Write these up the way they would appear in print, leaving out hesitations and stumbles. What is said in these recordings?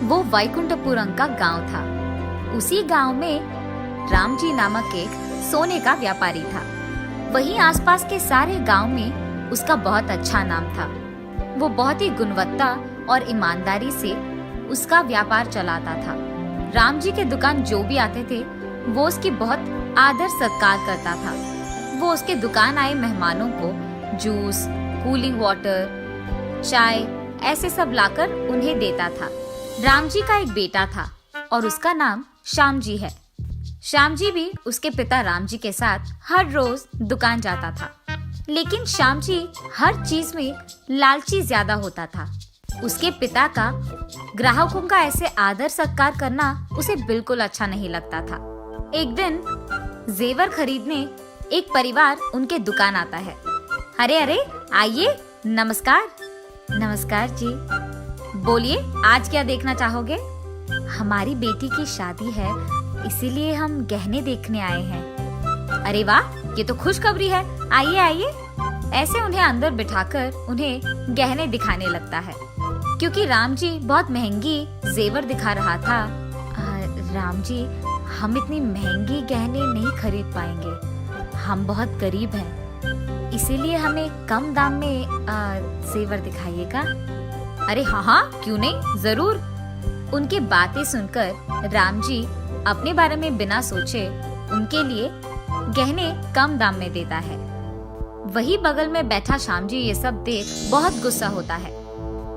वो वैकुंठपुरम का गांव था। उसी गांव में रामजी नामक एक सोने का व्यापारी था। वहीं आसपास के सारे गांव में उसका बहुत अच्छा नाम था। वो बहुत ही गुणवत्ता और ईमानदारी से उसका व्यापार चलाता था। रामजी के दुकान जो भी आते थे वो उसकी बहुत आदर सत्कार करता था। वो उसके दुकान आए मेहमानों को जूस, कूलिंग वाटर, चाय ऐसे सब लाकर उन्हें देता था। रामजी का एक बेटा था और उसका नाम श्यामजी है। श्यामजी भी उसके पिता रामजी के साथ हर रोज दुकान जाता था। लेकिन श्यामजी हर चीज में लालची ज्यादा होता था। उसके पिता का ग्राहकों का ऐसे आदर सत्कार करना उसे बिल्कुल अच्छा नहीं लगता था। एक दिन जेवर खरीदने एक परिवार उनके दुकान आता है। अरे अरे आइए, नमस्कार। नमस्कार जी, बोलिए आज क्या देखना चाहोगे? हमारी बेटी की शादी है, इसीलिए हम गहने देखने आए हैं। अरे वाह, ये तो खुशखबरी है, आइए आइए। ऐसे उन्हें अंदर बिठाकर उन्हें गहने दिखाने लगता है, क्योंकि रामजी बहुत महंगी जेवर दिखा रहा था। रामजी, हम इतनी महंगी गहने नहीं खरीद पाएंगे, हम बहुत गरीब हैं, इसीलिए हमें कम दाम में जेवर दिखाइएगा। अरे हाँ हाँ, क्यों नहीं, जरूर। उनकी बातें सुनकर रामजी अपने बारे में बिना सोचे उनके लिए गहने कम दाम में देता है। वही बगल में बैठा श्यामजी ये सब देख बहुत गुस्सा होता है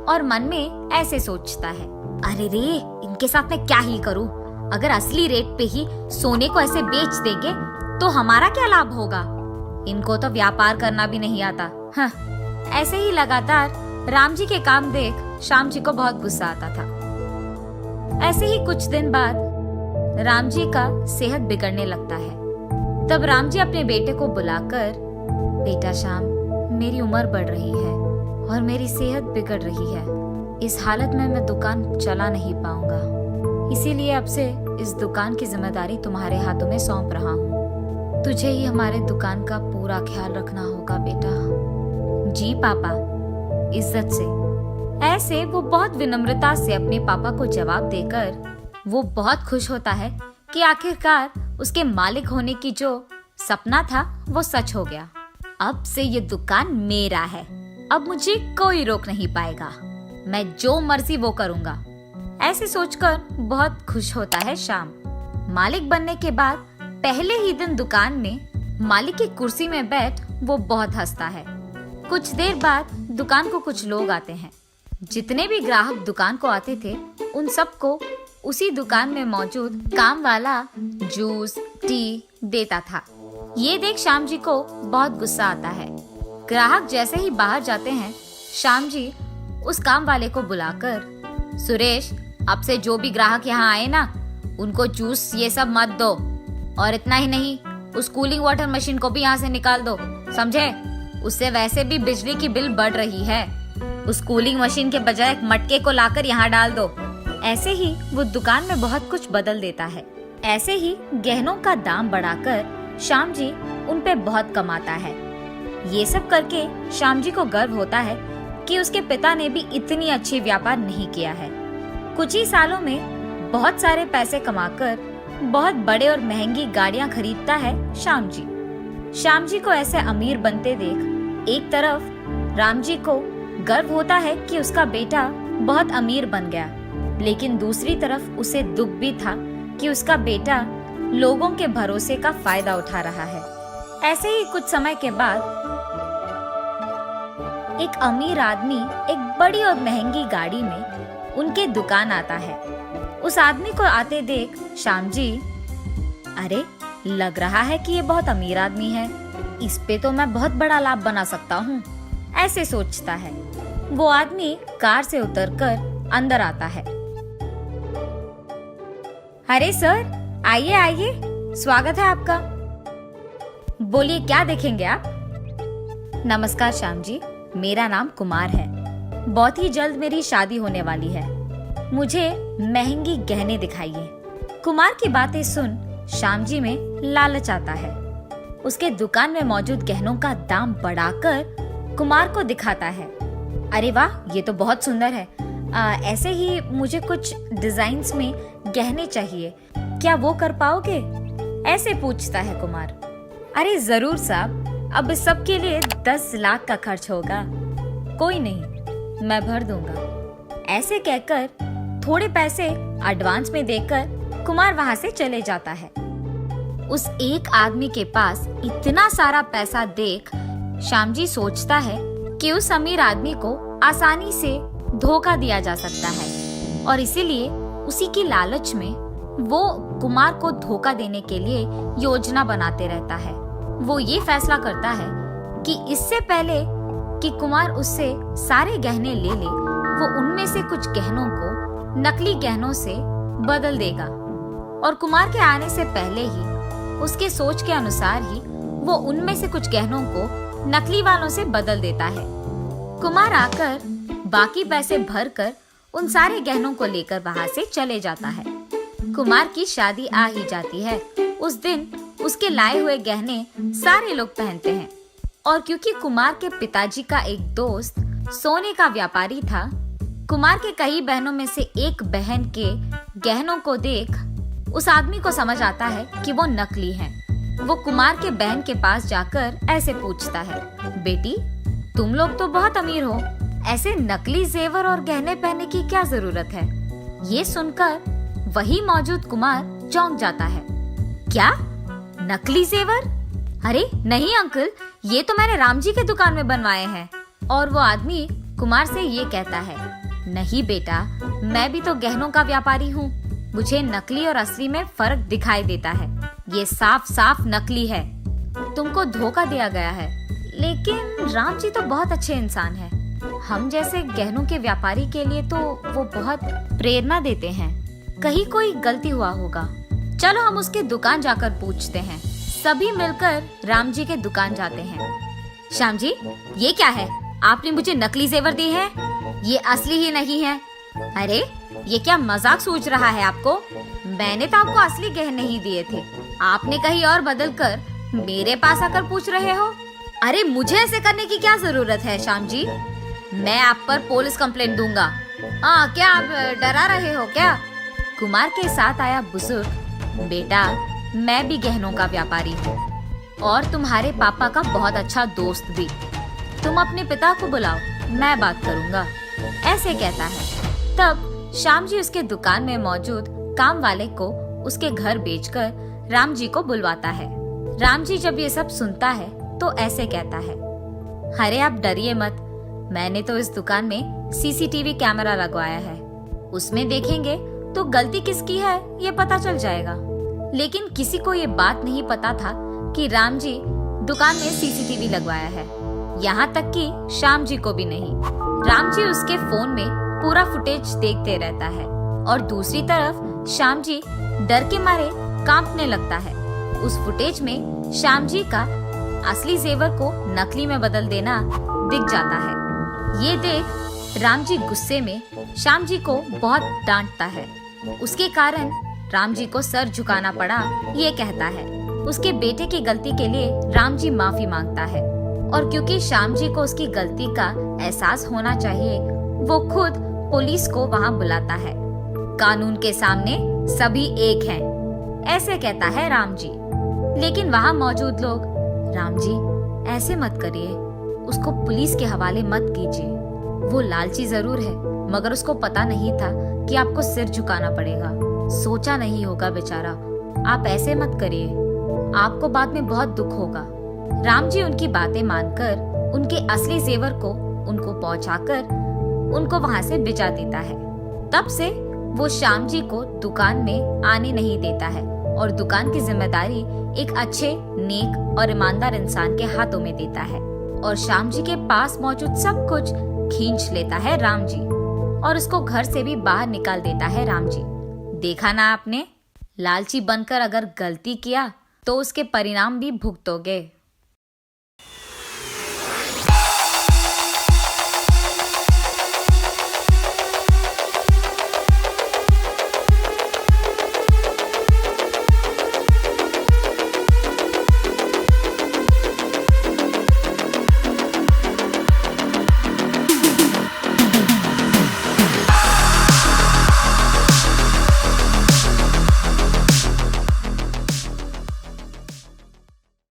और मन में ऐसे सोचता है, अरे रे, इनके साथ मैं क्या ही करूं? अगर असली रेट पे ही सोने को ऐसे बेच देंगे तो हमारा क्या लाभ होगा? इनको तो व्यापार करना भी नहीं आता। हाँ। ऐसे ही लगातार रामजी के काम देख श्यामजी को बहुत गुस्सा आता था। ऐसे ही कुछ दिन बाद रामजी का सेहत बिगड़ने लगता है। तब रामजी अपने बेटे को बुलाकर, बेटा श्याम, मेरी उम्र बढ़ रही है और मेरी सेहत बिगड़ रही है। इस हालत में मैं दुकान चला नहीं पाऊंगा, इसीलिए अब से इस दुकान की जिम्मेदारी तुम्हारे हाथों में सौंप रहा हूँ। तुझे ही हमारे दुकान का पूरा ख्याल रखना होगा बेटा। जी पापा, इज्जत से। ऐसे वो बहुत विनम्रता से अपने पापा को जवाब देकर वो बहुत खुश होता है कि आखिरकार उसके मालिक होने की जो सपना था वो सच हो गया। अब से ये दुकान मेरा है, अब मुझे कोई रोक नहीं पाएगा, मैं जो मर्जी वो करूंगा। ऐसे सोचकर बहुत खुश होता है श्याम। मालिक बनने के बाद पहले ही दिन दुकान में मालिक की कुर्सी में बैठ वो बहुत हंसता है। कुछ देर बाद दुकान को कुछ लोग आते हैं। जितने भी ग्राहक दुकान को आते थे उन सबको उसी दुकान में मौजूद काम वाला जूस, टी देता था। ये देख श्याम जी को बहुत गुस्सा आता है। ग्राहक जैसे ही बाहर जाते हैं, श्याम जी उस काम वाले को बुलाकर, सुरेश, अब से जो भी ग्राहक यहाँ आए ना, उनको जूस ये सब मत दो, और इतना ही नहीं, उस कूलिंग वाटर मशीन को भी यहाँ से निकाल दो, समझे? उससे वैसे भी बिजली की बिल बढ़ रही है। उस कूलिंग मशीन के बजाय एक मटके को लाकर यहाँ डाल दो। ऐसे ही वो दुकान में बहुत कुछ बदल देता है। ऐसे ही गहनों का दाम बढ़ाकर श्याम जी उन पे बहुत कमाता है। ये सब करके श्याम जी को गर्व होता है कि उसके पिता ने भी इतनी अच्छी व्यापार नहीं किया है। कुछ ही सालों में बहुत सारे पैसे कमाकर बहुत बड़े और महंगी गाड़ियां खरीदता है श्याम जी। श्याम जी को ऐसे अमीर बनते देख एक तरफ राम जी को गर्व होता है कि उसका बेटा बहुत अमीर बन गया, लेकिन दूसरी तरफ उसे दुख भी था कि उसका बेटा लोगों के भरोसे का फायदा उठा रहा है। ऐसे ही कुछ समय के बाद एक अमीर आदमी एक बड़ी और महंगी गाड़ी में उनके दुकान आता है। उस आदमी को आते देख श्याम जी, अरे लग रहा है कि ये बहुत अमीर आदमी है, इस पे तो मैं बहुत बड़ा लाभ बना सकता हूँ, ऐसे सोचता है। वो आदमी कार से उतरकर अंदर आता है। अरे सर, आइए आइए, स्वागत है आपका। बोलिए क्या देखेंगे आप? नमस्कार श्याम जी, मेरा नाम कुमार है। बहुत ही जल्द मेरी शादी होने वाली है, मुझे महंगी गहने दिखाइए। कुमार की बातें सुन श्याम जी में लालच आता है। उसके दुकान में मौजूद गहनों का दाम बढ़ाकर कुमार को दिखाता है। अरे वाह, ये तो बहुत सुंदर है, ऐसे ही मुझे कुछ डिजाइन्स में गहने चाहिए, क्या वो कर पाओगे? ऐसे पूछता है कुमार। अरे जरूर साहब, अब इस सब के लिए 10 लाख का खर्च होगा। कोई नहीं, मैं भर दूंगा। ऐसे कहकर थोड़े पैसे एडवांस में देकर कुमार वहां से चले जाता है। उस एक आदमी के पास इतना सारा पैसा देख श्यामजी सोचता है कि उस अमीर आदमी को आसानी से धोखा दिया जा सकता है और इसीलिए उसी की लालच में वो कुमार को धोखा देने के लिए योजना बनाते रहता है। वो ये फैसला करता है कि इससे पहले कि कुमार उससे सारे गहने ले ले, वो उनमें से कुछ गहनों को नकली गहनों से बदल देगा और कुमार के आने से पहले ही, उसके सोच के अनुसार ही, वो उनमें से कुछ गहनों को नकली वालों से बदल देता है। कुमार आकर बाकी पैसे भरकर उन सारे गहनों को लेकर वहां से चले जाता है। कुमार की शादी आ ही जाती है। उस दिन उसके लाए हुए गहने सारे लोग पहनते हैं और क्योंकि कुमार के पिताजी का एक दोस्त सोने का व्यापारी था, कुमार के कई बहनों में से एक बहन के गहनों को देख उस आदमी को समझ आता है कि वो नकली हैं। वो कुमार के बहन के पास जाकर ऐसे पूछता है, बेटी तुम लोग तो बहुत अमीर हो, ऐसे नकली जेवर और गहने पहनने की क्या जरूरत है? ये सुनकर वही मौजूद कुमार चौंक जाता है। क्या नकली जेवर? अरे नहीं अंकल, ये तो मैंने राम जी के दुकान में बनवाए हैं। और वो आदमी कुमार से ये कहता है, नहीं बेटा, मैं भी तो गहनों का व्यापारी हूँ, मुझे नकली और असली में फर्क दिखाई देता है। ये साफ साफ नकली है, तुमको धोखा दिया गया है। लेकिन राम जी तो बहुत अच्छे इंसान हैं, हम जैसे गहनों के व्यापारी के लिए तो वो बहुत प्रेरणा देते हैं। कहीं कोई गलती हुआ होगा, चलो हम उसके दुकान जाकर पूछते हैं। सभी मिलकर राम जी के दुकान जाते हैं। श्याम जी, ये क्या है? आपने मुझे नकली जेवर दिए हैं, ये असली ही नहीं है। अरे ये क्या मजाक सूझ रहा है आपको? मैंने तो आपको असली गहने ही दिए थे, आपने कहीं और बदल कर मेरे पास आकर पूछ रहे हो। अरे मुझे ऐसे करने की क्या जरूरत है श्याम जी? मैं आप पर पुलिस कंप्लेंट दूंगा। क्या आप डरा रहे हो क्या? कुमार के साथ आया बुजुर्ग, बेटा मैं भी गहनों का व्यापारी हूँ और तुम्हारे पापा का बहुत अच्छा दोस्त भी। तुम अपने पिता को बुलाओ, मैं बात करूँगा, ऐसे कहता है। तब श्याम जी उसके दुकान में मौजूद काम वाले को उसके घर बेचकर राम जी को बुलवाता है। राम जी जब ये सब सुनता है तो ऐसे कहता है, अरे आप डरिए मत, मैंने तो इस दुकान में सीसीटीवी कैमरा लगवाया है, उसमें देखेंगे तो गलती किसकी है ये पता चल जाएगा। लेकिन किसी को ये बात नहीं पता था कि राम जी दुकान में सीसीटीवी लगवाया है, यहाँ तक कि श्याम जी को भी नहीं। राम जी उसके फोन में पूरा फुटेज देखते रहता है और दूसरी तरफ श्याम जी डर के मारे कांपने लगता है। उस फुटेज में श्याम जी का असली जेवर को नकली में बदल देना दिख जाता है। ये देख राम जी गुस्से में श्याम जी को बहुत डांटता है। उसके कारण राम जी को सर झुकाना पड़ा। ये कहता है उसके बेटे की गलती के लिए राम जी माफी मांगता है और क्योंकि श्याम जी को उसकी गलती का एहसास होना चाहिए, वो खुद पुलिस को वहाँ बुलाता है। कानून के सामने सभी एक हैं, ऐसे कहता है राम जी। लेकिन वहाँ मौजूद लोग, राम जी ऐसे मत करिए, उसको पुलिस के हवाले मत कीजिए, वो लालची जरूर है मगर उसको पता नहीं था कि आपको सिर झुकाना पड़ेगा, सोचा नहीं होगा बेचारा, आप ऐसे मत करिए, आपको बाद में बहुत दुख होगा। राम जी उनकी बातें मानकर उनके असली जेवर को उनको पहुंचाकर उनको वहां से भिजा देता है। तब से वो श्याम जी को दुकान में आने नहीं देता है और दुकान की जिम्मेदारी एक अच्छे, नेक और ईमानदार इंसान के हाथों में देता है और श्याम जी के पास मौजूद सब कुछ खींच लेता है राम जी और उसको घर से भी बाहर निकाल देता है राम जी। देखा ना आपने, लालची बनकर अगर गलती किया तो उसके परिणाम भी भुगतोगे।